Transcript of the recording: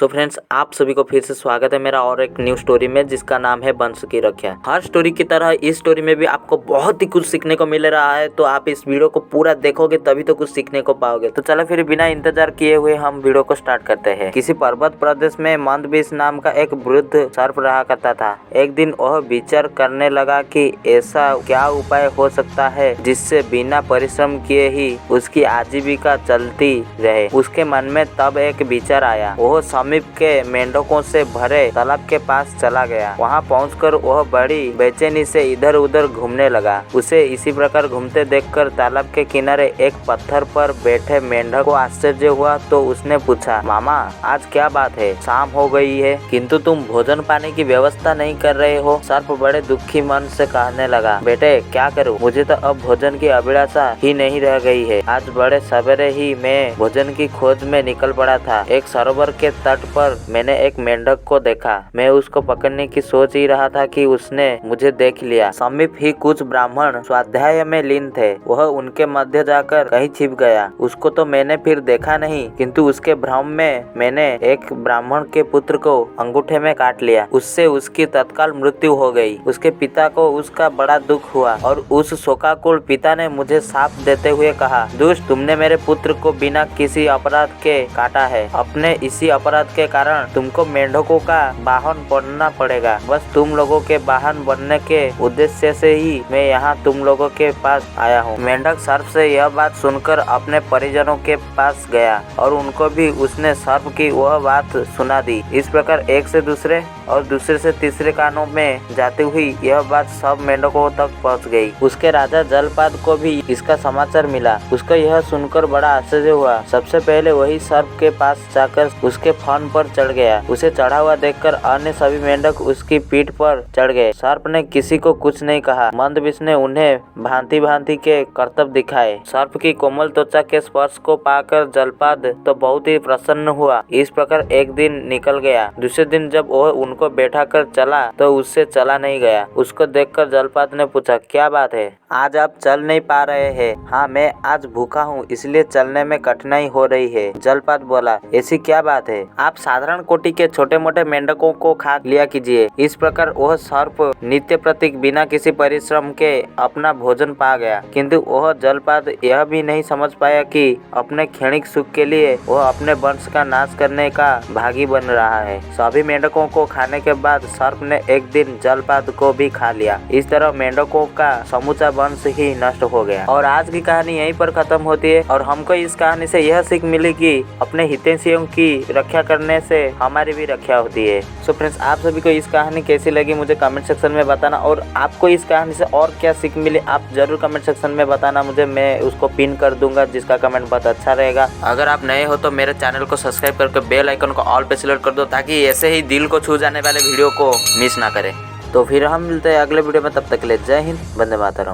तो फ्रेंड्स, आप सभी को फिर से स्वागत है मेरा और एक न्यू स्टोरी में जिसका नाम है वंश की रक्षा। हर स्टोरी की तरह इस स्टोरी में भी आपको बहुत ही कुछ सीखने को मिल रहा है, तो आप इस वीडियो को पूरा देखोगे तभी तो कुछ सीखने को पाओगे। तो चलो फिर बिना इंतजार किए हुए हम वीडियो को स्टार्ट करते हैं। किसी पर्वत प्रदेश में मंदबिस नाम का एक वृद्ध सर्प रहा करता था। एक दिन वह विचार करने लगा कि ऐसा क्या उपाय हो सकता है जिससे बिना परिश्रम किए ही उसकी आजीविका चलती रहे। उसके मन में तब एक विचार आया। वह समीप के मेंढकों से भरे तालाब के पास चला गया। वहां पहुंचकर वह बड़ी बेचैनी से इधर उधर घूमने लगा। उसे इसी प्रकार घूमते देखकर तालाब के किनारे एक पत्थर पर बैठे मेंढक को आश्चर्य हुआ, तो उसने पूछा, मामा आज क्या बात है? शाम हो गई है किंतु तुम भोजन पाने की व्यवस्था नहीं कर रहे हो। सर्प बड़े दुखी मन से कहने लगा, बेटे क्या करूं, मुझे तो अब भोजन की अभिलाषा ही नहीं रह गई है। आज बड़े सवेरे ही मैं भोजन की खोज में निकल पड़ा था। एक सरोवर के तट पर मैंने एक मेंढक को देखा। मैं उसको पकड़ने की सोच ही रहा था कि उसने मुझे देख लिया। समीप ही कुछ ब्राह्मण स्वाध्याय में लीन थे। वह उनके मध्य जाकर कहीं छिप गया। उसको तो मैंने फिर देखा नहीं, किंतु उसके भ्रम में मैंने एक ब्राह्मण के पुत्र को अंगूठे में काट लिया। उससे उसकी तत्काल मृत्यु हो गई। उसके पिता को उसका बड़ा दुख हुआ और उस शोकाकुल पिता ने मुझे शाप देते हुए कहा, दुष्ट, तुमने मेरे पुत्र को बिना किसी अपराध के काटा है। अपने इसी अपराध के कारण तुमको मेंढकों का वाहन बनना पड़ेगा। बस तुम लोगों के वाहन बनने के उद्देश्य से ही मैं यहाँ तुम लोगों के पास आया हूँ। मेंढक सर्प से यह बात सुनकर अपने परिजनों के पास गया और उनको भी उसने सर्प की वह बात सुना दी। इस प्रकार एक से दूसरे और दूसरे से तीसरे कानों में जाती हुई यह बात सब मेंढकों तक पहुँच गई। उसके राजा जलपाद को भी इसका समाचार मिला। उसको यह सुनकर बड़ा आश्चर्य हुआ। सबसे पहले वही सर्प के पास जाकर उसके फन पर चढ़ गया। उसे चढ़ा हुआ देखकर अन्य सभी मेंढक उसकी पीठ पर चढ़ गए। सर्प ने किसी को कुछ नहीं कहा। मंदबिस ने उन्हें भांति भांति के करतब दिखाए। सर्प की कोमल त्वचा के स्पर्श को पाकर जलपाद तो बहुत ही प्रसन्न हुआ। इस प्रकार एक दिन निकल गया। दूसरे दिन जब वह उनको बैठा कर चला तो उससे चला नहीं गया। उसको देखकर जलपाद ने पूछा, क्या बात है, आज आप चल नहीं पा रहे हैं? हाँ, मैं आज भूखा हूँ, इसलिए चलने में कठिनाई हो रही है। जलपाद बोला, ऐसी क्या बात है? आप साधारण कोटि के छोटे मोटे मेंढकों को खा लिया कीजिए। इस प्रकार वह सर्प नित्य प्रति बिना किसी परिश्रम के अपना भोजन पा गया। किंतु वह जलपाद यह भी नहीं समझ पाया कि अपने क्षणिक सुख के लिए वह अपने वंश का नाश करने का भागी बन रहा है। सभी मेंढकों को खाने के बाद सर्प ने एक दिन जलपाद को भी खा लिया। इस तरह मेंढकों का समूचा वंश ही नष्ट हो गया। और आज की कहानी यहीं पर खत्म होती है और हमको इस कहानी से यह सीख मिली कि अपने हितैषियों की रक्षा करने से हमारी भी रक्षा होती है। सो फ्रेंड्स, आप सभी को इस कहानी कैसी लगी मुझे कमेंट सेक्शन में बताना, और आपको इस कहानी से और क्या सीख मिली आप जरूर कमेंट सेक्शन में बताना मुझे। मैं उसको पिन कर दूंगा जिसका कमेंट बहुत अच्छा रहेगा। अगर आप नए हो तो मेरे चैनल को सब्सक्राइब करके बेल आइकन को ऑल पे सिलेक्ट कर दो, ताकि ऐसे ही दिल को छू जाने वाले वीडियो को मिस ना करें। तो फिर हम मिलते हैं अगले वीडियो में, तब तक के लिए जय हिंद, वंदे मातरम।